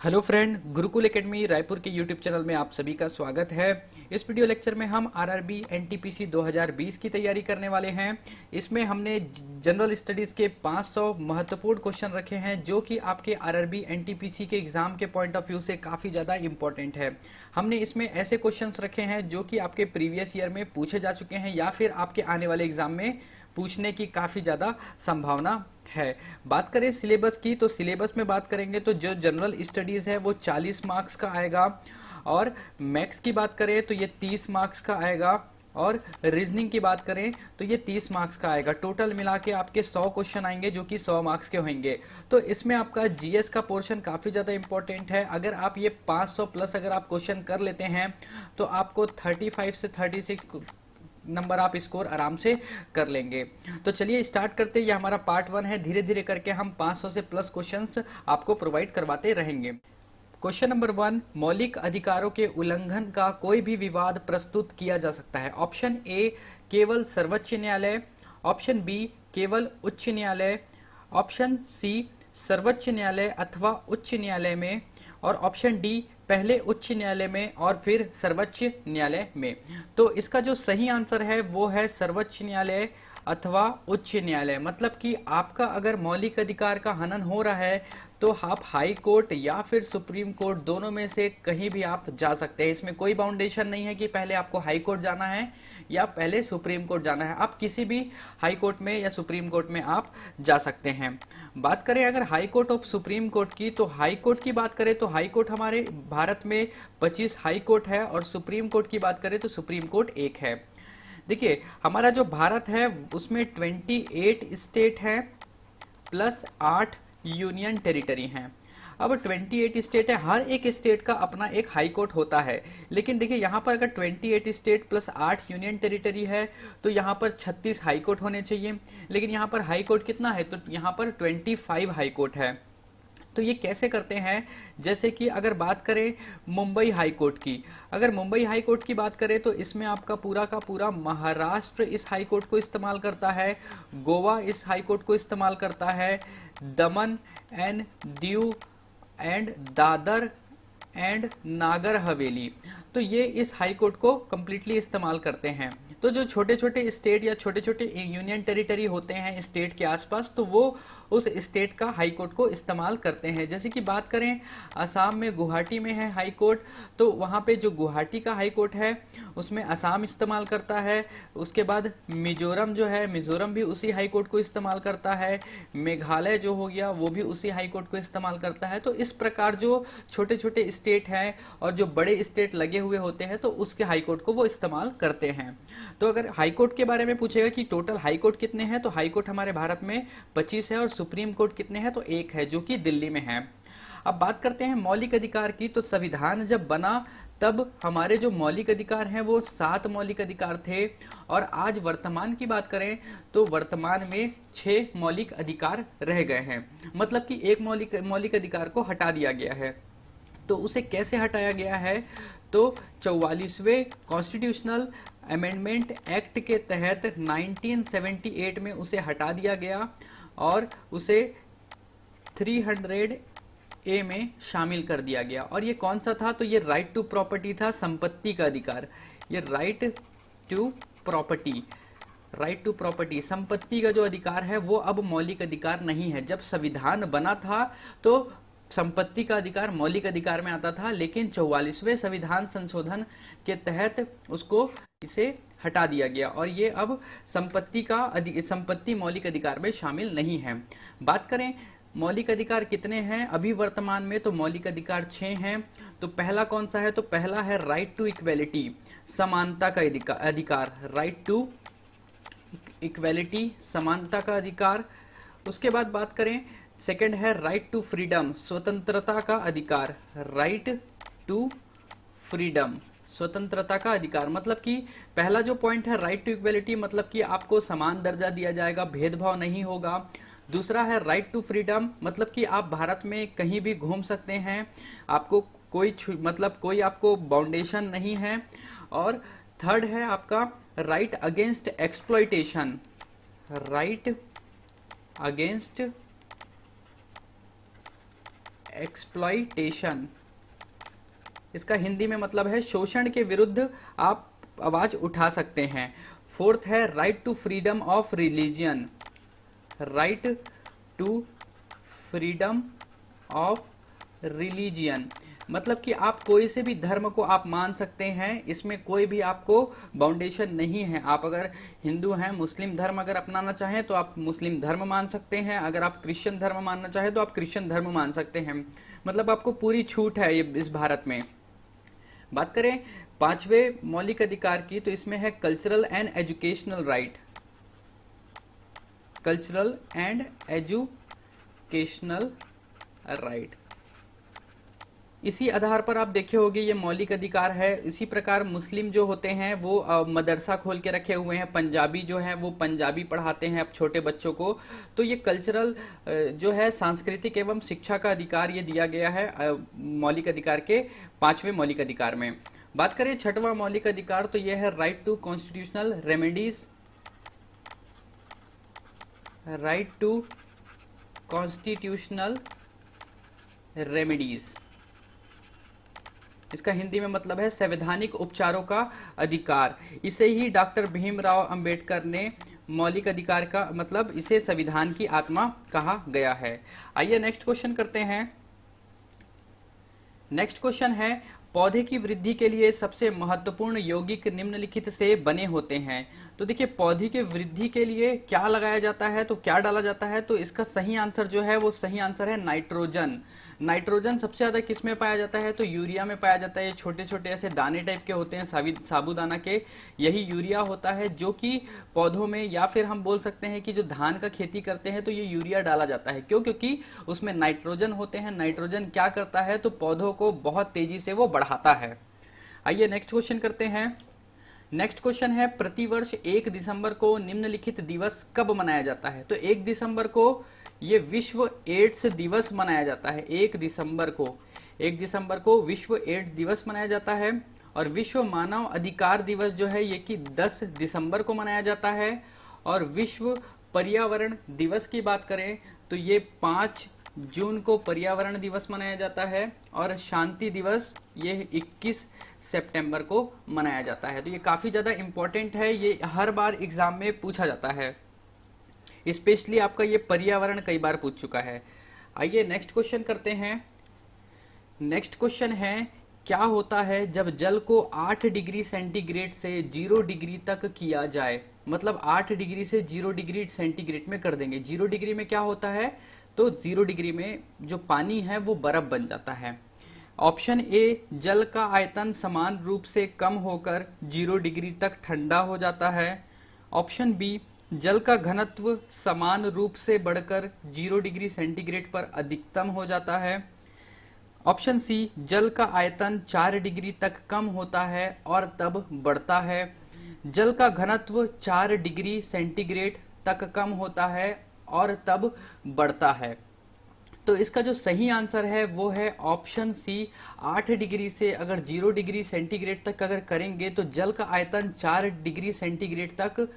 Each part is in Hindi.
Hello friend, Gurukul academy Raipur के यूट्यूब चैनल में आप सभी का स्वागत है। इस वीडियो लेक्चर में हम आरआरबी एनटीपीसी 2020 की तैयारी करने वाले हैं। इसमें हमने जनरल स्टडीज़ के 500 महत्वपूर्ण क्वेश्चन रखे हैं जो कि आपके आरआरबी एनटीपीसी के एग्जाम के पॉइंट ऑफ व्यू से काफ़ी ज़्यादा इंपॉर्टेंट है। हमने इसमें ऐसे क्वेश्चंस रखे हैं जो कि आपके प्रीवियस ईयर में पूछे जा चुके हैं या फिर आपके आने वाले एग्जाम में पूछने की काफ़ी ज़्यादा संभावना है। बात करें सिलेबस की, तो सिलेबस में बात करेंगे तो जो जनरल स्टडीज़ है वो 40 मार्क्स का आएगा, और मैथ्स की बात करें तो ये 30 मार्क्स का आएगा, और रीजनिंग की बात करें तो ये 30 मार्क्स का आएगा। टोटल मिला के आपके 100 क्वेश्चन आएंगे जो कि 100 मार्क्स के होंगे। तो इसमें आपका जीएस का पोर्शन काफ़ी ज़्यादा इंपॉर्टेंट है। अगर आप ये 500 प्लस अगर आप क्वेश्चन कर लेते हैं तो आपको 35 से 36 नंबर आप स्कोर आराम से कर लेंगे। तो चलिए स्टार्ट करते हैं। ये हमारा पार्ट 1 है। धीरे धीरे करके हम 500 से प्लस क्वेश्चंस आपको प्रोवाइड करवाते रहेंगे। क्वेश्चन नंबर 1, मौलिक अधिकारों के उल्लंघन का कोई भी विवाद प्रस्तुत किया जा सकता है। ऑप्शन ए, केवल सर्वोच्च न्यायालय। ऑप्शन बी, केवल उच्च न्यायालय। ऑप्शन सी, सर्वोच्च न्यायालय अथवा उच्च न्यायालय में। और ऑप्शन डी, पहले उच्च न्यायालय में और फिर सर्वोच्च न्यायालय में। तो इसका जो सही आंसर है वो है सर्वोच्च न्यायालय अथवा उच्च न्यायालय। मतलब कि आपका अगर मौलिक अधिकार का हनन हो रहा है तो आप हाई कोर्ट या फिर सुप्रीम कोर्ट दोनों में से कहीं भी आप जा सकते हैं। इसमें कोई बाउंडेशन नहीं है कि पहले आपको हाई कोर्ट जाना है या पहले सुप्रीम कोर्ट जाना है। आप किसी भी हाई कोर्ट में या सुप्रीम कोर्ट में आप जा सकते हैं। बात करें अगर हाई कोर्ट और सुप्रीम कोर्ट की, तो हाई कोर्ट की बात करें तो हाई कोर्ट हमारे भारत में 25 हाई कोर्ट है, और सुप्रीम कोर्ट की बात करें तो सुप्रीम कोर्ट एक है। देखिए हमारा जो भारत है उसमें 28 स्टेट है प्लस 8 यूनियन टेरिटरी हैं। अब 28 स्टेट है, हर एक स्टेट का अपना एक हाई कोर्ट होता है। लेकिन देखिए यहाँ पर अगर 28 स्टेट प्लस 8 यूनियन टेरिटरी है तो यहाँ पर 36 हाई कोर्ट होने चाहिए। लेकिन यहाँ पर हाई कोर्ट कितना है, तो यहाँ पर 25 हाई कोर्ट है। तो ये कैसे करते हैं, जैसे कि अगर बात करें मुंबई हाई कोर्ट की, अगर मुंबई हाई कोर्ट की बात करें तो इसमें आपका पूरा का पूरा महाराष्ट्र इस हाई कोर्ट को इस्तेमाल करता है, गोवा इस हाई कोर्ट को इस्तेमाल करता है, दमन and Diu and Dadar and Nagar Haveli, तो ये इस हाई कोर्ट को कंप्लीटली इस्तेमाल करते हैं। तो जो छोटे छोटे स्टेट या छोटे छोटे यूनियन टेरिटरी होते हैं स्टेट के आसपास, तो वो उस स्टेट का हाई कोर्ट को इस्तेमाल करते हैं। जैसे कि बात करें असम में गुवाहाटी में है हाई कोर्ट, तो वहाँ पे जो गुवाहाटी का हाई कोर्ट है उसमें असम इस्तेमाल करता है। उसके बाद मिजोरम जो है, मिजोरम भी उसी हाई कोर्ट को इस्तेमाल करता है। मेघालय जो हो गया वो भी उसी हाई कोर्ट को इस्तेमाल करता है। तो इस प्रकार जो छोटे छोटे स्टेट हैं और जो बड़े स्टेट लगे हुए होते हैं तो उसके हाई कोर्ट को वो इस्तेमाल करते हैं। तो अगर हाई कोर्ट के बारे में पूछेगा कि टोटल हाई कोर्ट कितने हैं, तो हाई कोर्ट हमारे भारत में 25 है, और सुप्रीम कोर्ट कितने हैं, तो एक है जो कि दिल्ली में है। अब बात करते हैं मौलिक अधिकार की, तो संविधान जब बना तब हमारे जो मौलिक अधिकार हैं वो 7 मौलिक अधिकार थे, और आज वर्तमान की बात करें तो वर्तमान में 6 मौलिक अधिकार रह गए हैं। मतलब कि एक मौलिक अधिकार को हटा दिया गया है। तो उसे कैसे हटाया गया है, तो 44वें कॉन्स्टिट्यूशनल अमेंडमेंट एक्ट के तहत 1978 में उसे हटा दिया गया और उसे 300A में शामिल कर दिया गया। और ये कौन सा था, तो ये राइट टू प्रॉपर्टी था, संपत्ति का अधिकार। ये right to property, right to property, संपत्ति का जो अधिकार है वो अब मौलिक अधिकार नहीं है। जब संविधान बना था तो संपत्ति का अधिकार मौलिक अधिकार में आता था, लेकिन 44वें संविधान संशोधन के तहत उसको इसे हटा दिया गया, और ये अब संपत्ति मौलिक अधिकार में शामिल नहीं है। बात करें मौलिक अधिकार कितने हैं अभी वर्तमान में, तो मौलिक अधिकार 6 हैं। तो पहला कौन सा है, तो पहला है राइट टू इक्वेलिटी, समानता का अधिकार, राइट टू इक्वेलिटी, समानता का अधिकार। उसके बाद बात करें सेकंड है राइट टू फ्रीडम, स्वतंत्रता का अधिकार, राइट टू फ्रीडम, स्वतंत्रता का अधिकार। मतलब कि पहला जो पॉइंट है राइट टू इक्वेलिटी, मतलब कि आपको समान दर्जा दिया जाएगा, भेदभाव नहीं होगा। दूसरा है राइट टू फ्रीडम, मतलब कि आप भारत में कहीं भी घूम सकते हैं, आपको कोई आपको बाउंडेशन नहीं है। और थर्ड है आपका right against exploitation, right against exploitation, इसका हिंदी में मतलब है शोषण के विरुद्ध आप आवाज उठा सकते हैं। फोर्थ है right to freedom of religion, right to freedom of religion, मतलब कि आप कोई से भी धर्म को आप मान सकते हैं, इसमें कोई भी आपको बाउंडेशन नहीं है। आप अगर हिंदू हैं, मुस्लिम धर्म अगर अपनाना चाहें तो आप मुस्लिम धर्म मान सकते हैं, अगर आप क्रिश्चियन धर्म मानना चाहें तो आप क्रिश्चियन धर्म मान सकते हैं, मतलब आपको पूरी छूट है ये इस भारत में। बात करें पांचवें मौलिक अधिकार की, तो इसमें है cultural and educational right, cultural and educational right. इसी आधार पर आप देखे होंगे ये मौलिक अधिकार है। इसी प्रकार मुस्लिम जो होते हैं वो मदरसा खोल के रखे हुए हैं, पंजाबी जो है वो पंजाबी पढ़ाते हैं अब छोटे बच्चों को। तो ये कल्चरल जो है सांस्कृतिक एवं शिक्षा का अधिकार ये दिया गया है मौलिक अधिकार के पांचवें मौलिक अधिकार में। बात करें छठवां मौलिक अधिकार, तो यह है right to constitutional remedies, right to constitutional remedies, इसका हिंदी में मतलब है संवैधानिक उपचारों का अधिकार। इसे ही डॉक्टर भीमराव अंबेडकर ने मौलिक अधिकार का मतलब इसे संविधान की आत्मा कहा गया है। आइए नेक्स्ट क्वेश्चन करते हैं। नेक्स्ट क्वेश्चन है पौधे की वृद्धि के लिए सबसे महत्वपूर्ण यौगिक निम्नलिखित से बने होते हैं। तो देखिए पौधे की वृद्धि के लिए क्या लगाया जाता है, तो क्या डाला जाता है, तो इसका सही आंसर जो है वो सही आंसर है नाइट्रोजन। नाइट्रोजन सबसे ज्यादा किसमें पाया जाता है, तो यूरिया में पाया जाता है। ये छोटे छोटे ऐसे दाने टाइप के होते हैं साबूदाना के, यही यूरिया होता है जो कि पौधों में, या फिर हम बोल सकते हैं कि जो धान का खेती करते हैं तो ये यूरिया डाला जाता है। क्यों? क्योंकि उसमें नाइट्रोजन होते हैं। नाइट्रोजन क्या करता है, तो पौधों को बहुत तेजी से वो बढ़ाता है। आइए नेक्स्ट क्वेश्चन करते हैं। नेक्स्ट क्वेश्चन है प्रतिवर्ष 1 दिसंबर को निम्नलिखित दिवस कब मनाया जाता है। तो 1 दिसंबर को ये विश्व एड्स दिवस मनाया जाता है। 1 दिसंबर को विश्व एड्स दिवस मनाया जाता है। और विश्व मानव अधिकार दिवस जो है ये कि 10 दिसंबर को मनाया जाता है। और विश्व पर्यावरण दिवस की बात करें तो ये 5 जून को पर्यावरण दिवस मनाया जाता है। और शांति दिवस ये 21 सितंबर को मनाया जाता है। तो ये काफी ज्यादा इंपॉर्टेंट है, ये हर बार एग्जाम में पूछा जाता है, स्पेशली आपका ये पर्यावरण कई बार पूछ चुका है। आइए नेक्स्ट क्वेश्चन करते हैं। नेक्स्ट क्वेश्चन है क्या होता है जब जल को 8 डिग्री सेंटीग्रेड से 0 डिग्री तक किया जाए। मतलब 8 डिग्री से 0 डिग्री सेंटीग्रेड में कर देंगे। 0 डिग्री में क्या होता है, तो 0 डिग्री में जो पानी है वो बर्फ बन जाता है। ऑप्शन ए, जल का आयतन समान रूप से कम होकर 0 डिग्री तक ठंडा हो जाता है। ऑप्शन बी, जल का घनत्व समान रूप से बढ़कर 0 डिग्री सेंटीग्रेड पर अधिकतम हो जाता है। ऑप्शन सी, जल का आयतन 4 डिग्री तक कम होता है और तब बढ़ता है। जल का घनत्व 4 डिग्री सेंटीग्रेड तक कम होता है और तब बढ़ता है। तो इसका जो सही आंसर है वो है ऑप्शन सी, 8 डिग्री से अगर 0 डिग्री सेंटीग्रेड तक अगर करेंगे तो जल का आयतन 4 डिग्री सेंटीग्रेड तक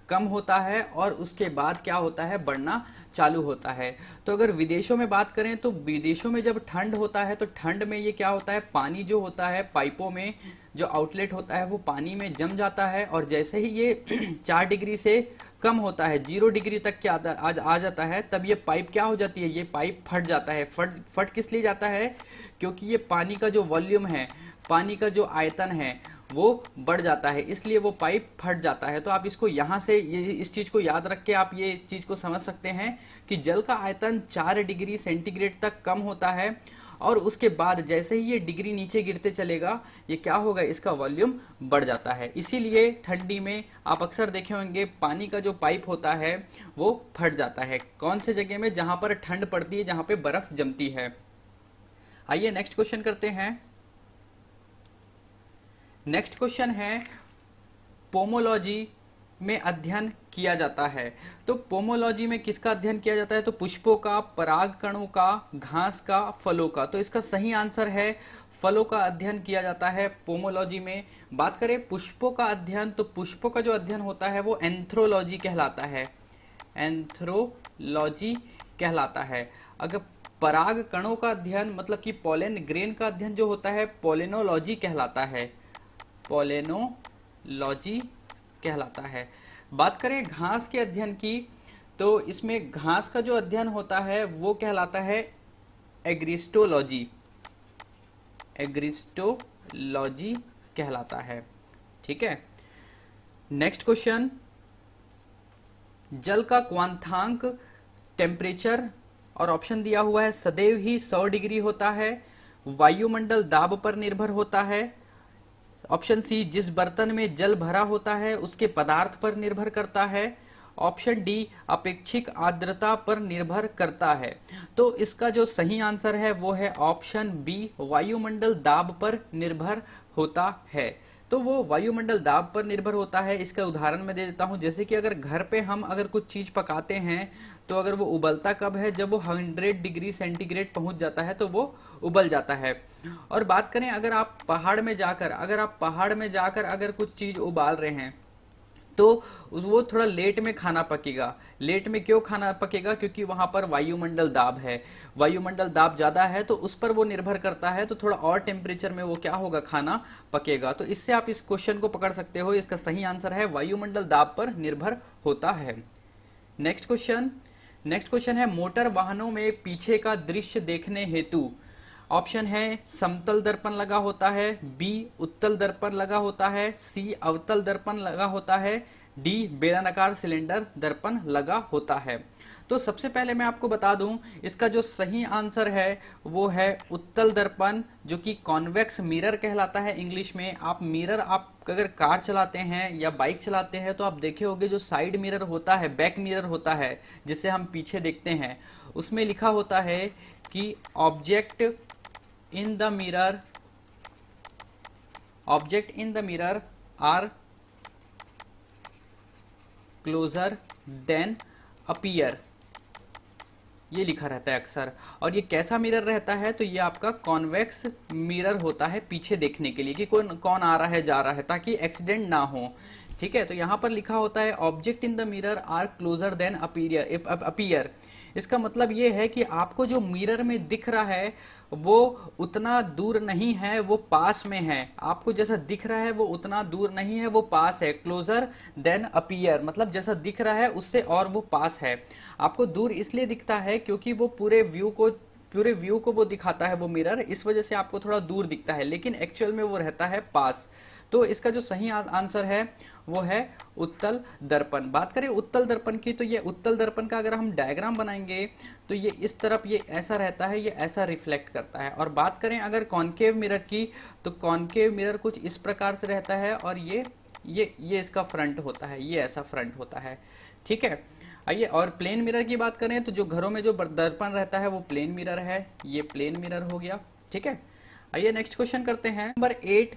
कम होता है और उसके बाद क्या होता है, बढ़ना चालू होता है। तो अगर विदेशों में बात करें तो विदेशों में जब ठंड होता है तो ठंड में ये क्या होता है, पानी जो होता है पाइपों में जो आउटलेट होता है वो पानी में जम जाता है। और जैसे ही ये 4 डिग्री से कम होता है, 0 डिग्री तक क्या आ जाता है, तब ये पाइप क्या हो जाती है, ये पाइप फट जाता है। फट किस लिए जाता है, क्योंकि ये पानी का जो वॉल्यूम है, पानी का जो आयतन है वो बढ़ जाता है, इसलिए वो पाइप फट जाता है। तो आप इसको यहाँ से इस चीज को याद रख के आप ये इस चीज को समझ सकते हैं कि जल का आयतन 4 डिग्री सेंटीग्रेड तक कम होता है और उसके बाद जैसे ही ये डिग्री नीचे गिरते चलेगा ये क्या होगा, इसका वॉल्यूम बढ़ जाता है। इसीलिए ठंडी में आप अक्सर देखे होंगे पानी का जो पाइप होता है वो फट जाता है। कौन से जगह में, जहां पर ठंड पड़ती है, जहां पे बर्फ जमती है। आइए नेक्स्ट क्वेश्चन करते हैं। नेक्स्ट क्वेश्चन है पोमोलॉजी में अध्ययन किया जाता है। तो पोमोलॉजी में किसका अध्ययन किया जाता है, तो पुष्पों का, परागकणों का, घास का, फलों का। तो इसका सही आंसर है फलों का अध्ययन किया जाता है पोमोलॉजी में। बात करें पुष्पों का अध्ययन, तो पुष्पों का जो अध्ययन होता है वो एंथ्रोलॉजी कहलाता है। एंथ्रोलॉजी कहलाता है। अगर पराग कणों का अध्ययन मतलब कि पोलेन ग्रेन का अध्ययन जो होता है पोलेनोलॉजी कहलाता है, पोलेनोलॉजी कहलाता है। बात करें घास के अध्ययन की, तो इसमें घास का जो अध्ययन होता है वो कहलाता है एग्रिस्टोलॉजी, एग्रिस्टोलॉजी कहलाता है। ठीक है, नेक्स्ट क्वेश्चन, जल का क्वांथांक टेम्परेचर और ऑप्शन दिया हुआ है सदैव ही 100 डिग्री होता है, वायुमंडल दाब पर निर्भर होता है, ऑप्शन सी जिस बर्तन में जल भरा होता है उसके पदार्थ पर निर्भर करता है, ऑप्शन डी अपेक्षिक आर्द्रता पर निर्भर करता है। तो इसका जो सही आंसर है वो है ऑप्शन बी, वायुमंडल दाब पर निर्भर होता है। तो वो वायुमंडल दाब पर निर्भर होता है। इसका उदाहरण मैं दे देता हूं, जैसे कि अगर घर पे हम अगर कुछ चीज पकाते हैं तो अगर वो उबलता कब है, जब वो 100 डिग्री सेंटीग्रेड पहुंच जाता है तो वो उबल जाता है। और बात करें अगर आप पहाड़ में जाकर अगर कुछ चीज उबाल रहे हैं तो वो थोड़ा लेट में खाना पकेगा। लेट में क्यों खाना पकेगा? क्योंकि वहां पर वायुमंडल दाब है, वायुमंडल दाब ज्यादा है तो उस पर वो निर्भर करता है, तो थोड़ा और टेम्परेचर में वो क्या होगा, खाना पकेगा। तो इससे आप इस क्वेश्चन को पकड़ सकते हो। इसका सही आंसर है वायुमंडल दाब पर निर्भर होता है। नेक्स्ट क्वेश्चन है मोटर वाहनों में पीछे का दृश्य देखने हेतु ऑप्शन है समतल दर्पण लगा होता है, बी उत्तल दर्पण लगा होता है, सी अवतल दर्पण लगा होता है, डी बेलनाकार सिलेंडर दर्पण लगा होता है। तो सबसे पहले मैं आपको बता दूं, इसका जो सही आंसर है वो है उत्तल दर्पण, जो कि कॉन्वेक्स मिरर कहलाता है इंग्लिश में। आप मिरर, आप अगर कार चलाते हैं या बाइक चलाते हैं तो आप देखे होंगे जो साइड मिरर होता है, बैक मिरर होता है जिसे हम पीछे देखते हैं, उसमें लिखा होता है कि object in the mirror are closer than appear, ये लिखा रहता है अक्सर। और ये कैसा मिरर रहता है? तो ये आपका कॉन्वेक्स मिरर होता है पीछे देखने के लिए कि कौन आ रहा है जा रहा है, ताकि एक्सीडेंट ना हो। ठीक है, तो यहां पर लिखा होता है object in the mirror are closer than appear. इसका मतलब ये है कि आपको जो मिरर में दिख रहा है वो उतना दूर नहीं है, वो पास में है। आपको जैसा दिख रहा है वो उतना दूर नहीं है, वो पास है। क्लोजर देन अपीयर मतलब जैसा दिख रहा है उससे और वो पास है। आपको दूर इसलिए दिखता है क्योंकि वो पूरे व्यू को वो दिखाता है वो मिरर, इस वजह से आपको थोड़ा दूर दिखता है, लेकिन एक्चुअल में वो रहता है पास। तो इसका जो सही आंसर है वो है उत्तल दर्पण। बात करें उत्तल दर्पण की, तो ये उत्तल दर्पण का अगर हम डायग्राम बनाएंगे तो ये इस तरफ ये ऐसा रहता है, ये ऐसा रिफ्लेक्ट करता है। और बात करें अगर कॉन्केव मिरर की, तो कॉन्केव मिरर कुछ इस प्रकार से रहता है और ये इसका फ्रंट होता है, ये ऐसा फ्रंट होता है। ठीक है, आइए और प्लेन मिरर की बात करें तो जो घरों में जो दर्पण रहता है वो प्लेन मिरर है, ये प्लेन मिरर हो गया। ठीक है, आइए नेक्स्ट क्वेश्चन करते हैं। नंबर 8,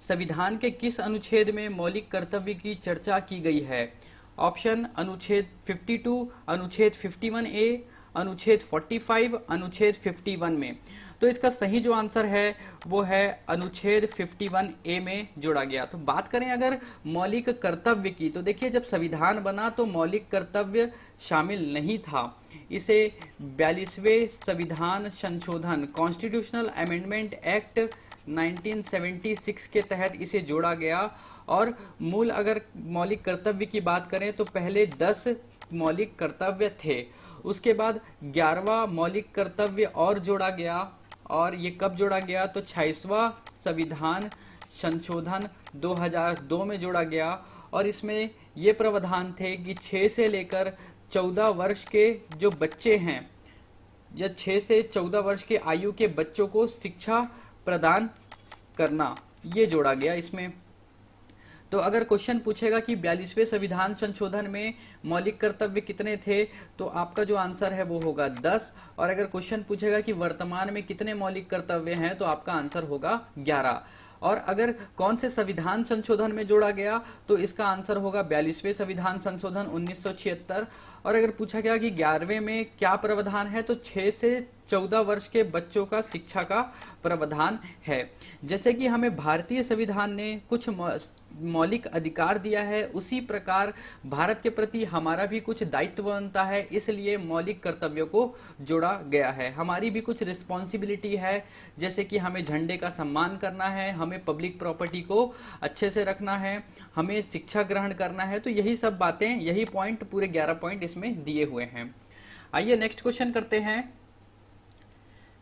संविधान के किस अनुच्छेद में मौलिक कर्तव्य की चर्चा की गई है? ऑप्शन अनुच्छेद 52, अनुच्छेद 51A, अनुच्छेद 45, अनुच्छेद 51 में। तो इसका सही जो आंसर है वो है अनुच्छेद 51A में जोड़ा गया। तो बात करें अगर मौलिक कर्तव्य की, तो देखिए जब संविधान बना तो मौलिक कर्तव्य शामिल नहीं था। इसे 42वें संविधान संशोधन कॉन्स्टिट्यूशनल अमेंडमेंट एक्ट 1976 के तहत इसे जोड़ा गया। और मूल अगर मौलिक कर्तव्य की बात करें तो पहले 10 मौलिक कर्तव्य थे, उसके बाद 11वां मौलिक कर्तव्य और जोड़ा गया। और ये कब जोड़ा गया? तो 26वां संविधान संशोधन 2002 में जोड़ा गया। और इसमें ये प्रावधान थे कि 6 से लेकर 14 वर्ष के जो बच्चे हैं या 6 से 14 वर्ष के आयु के बच्चों को शिक्षा प्रदान करना, ये जोड़ा गया इसमें। तो अगर क्वेश्चन पूछेगा कि 42वें संविधान संशोधन में मौलिक कर्तव्य कितने थे, तो आपका जो आंसर है वो होगा 10। और अगर क्वेश्चन पूछेगा कि वर्तमान में कितने मौलिक कर्तव्य हैं, तो आपका आंसर होगा 11। और अगर कौन से संविधान संशोधन में जोड़ा गया, तो इसका आंसर होगा 42वें संविधान संशोधन 1976। और अगर पूछा गया कि 11वें में क्या प्रावधान है, तो 6 से 14 वर्ष के बच्चों का शिक्षा का प्रावधान है। जैसे कि हमें भारतीय संविधान ने कुछ मौलिक अधिकार दिया है, उसी प्रकार भारत के प्रति हमारा भी कुछ दायित्व बनता है, इसलिए मौलिक कर्तव्यों को जोड़ा गया है। हमारी भी कुछ रिस्पॉन्सिबिलिटी है, जैसे कि हमें झंडे का सम्मान करना है, हमें पब्लिक प्रॉपर्टी को अच्छे से रखना है, हमें शिक्षा ग्रहण करना है। तो यही सब बातें, यही पॉइंट, पूरे 11 पॉइंट इसमें दिए हुए हैं। आइए नेक्स्ट क्वेश्चन करते हैं।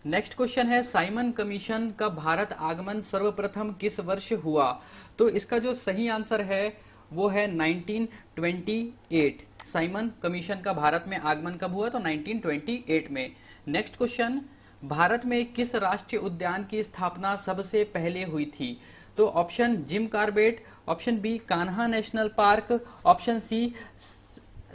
नेक्स्ट क्वेश्चन है, साइमन कमीशन का भारत आगमन सर्वप्रथम किस वर्ष हुआ? तो इसका जो सही आंसर है वो है 1928। साइमन कमीशन का भारत में आगमन कब हुआ? तो 1928 में। नेक्स्ट क्वेश्चन, भारत में किस राष्ट्रीय उद्यान की स्थापना सबसे पहले हुई थी? तो option Jim Corbett, option B Kanha national park, option C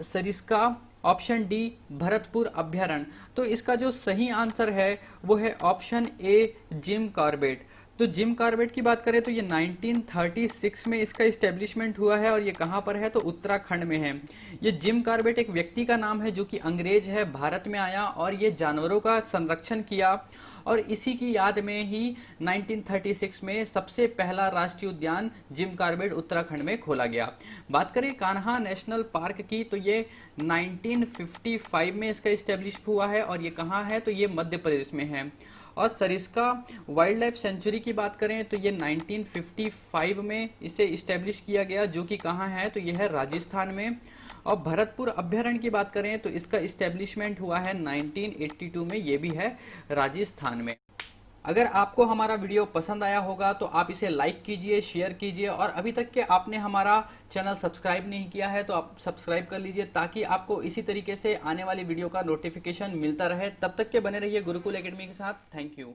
Sariska, option D Bharatpur अभ्यारण्य। तो इसका जो सही आंसर है वो है ऑप्शन ए जिम कॉर्बेट। तो जिम कॉर्बेट की बात करें तो ये 1936 में इसका इस्टेब्लिशमेंट हुआ है, और ये कहाँ पर है? तो उत्तराखंड में है। ये जिम कॉर्बेट एक व्यक्ति का नाम है जो कि अंग्रेज है, भारत में आया और ये जानवरों का संरक्षण किया, और इसी की याद में ही 1936 में सबसे पहला राष्ट्रीय उद्यान जिम कॉर्बेट उत्तराखंड में खोला गया। बात करें कान्हा नेशनल पार्क की, तो ये 1955 में इसका इस्टेब्लिश हुआ है, और ये कहाँ है? तो ये मध्य प्रदेश में है। और सरिस्का वाइल्ड लाइफ सेंचुरी की बात करें तो ये 1955 में इसे इस्टेब्लिश किया गया, जो कि कहाँ है? तो यह है राजस्थान में। और भरतपुर अभ्यारण्य की बात करें तो इसका इस्टेब्लिशमेंट हुआ है 1982 में, ये भी है राजस्थान में। अगर आपको हमारा वीडियो पसंद आया होगा तो आप इसे लाइक कीजिए, शेयर कीजिए, और अभी तक के आपने हमारा चैनल सब्सक्राइब नहीं किया है तो आप सब्सक्राइब कर लीजिए, ताकि आपको इसी तरीके से आने वाली वीडियो का नोटिफिकेशन मिलता रहे। तब तक के बने रहिए गुरुकुल एकेडमी के साथ। Thank you.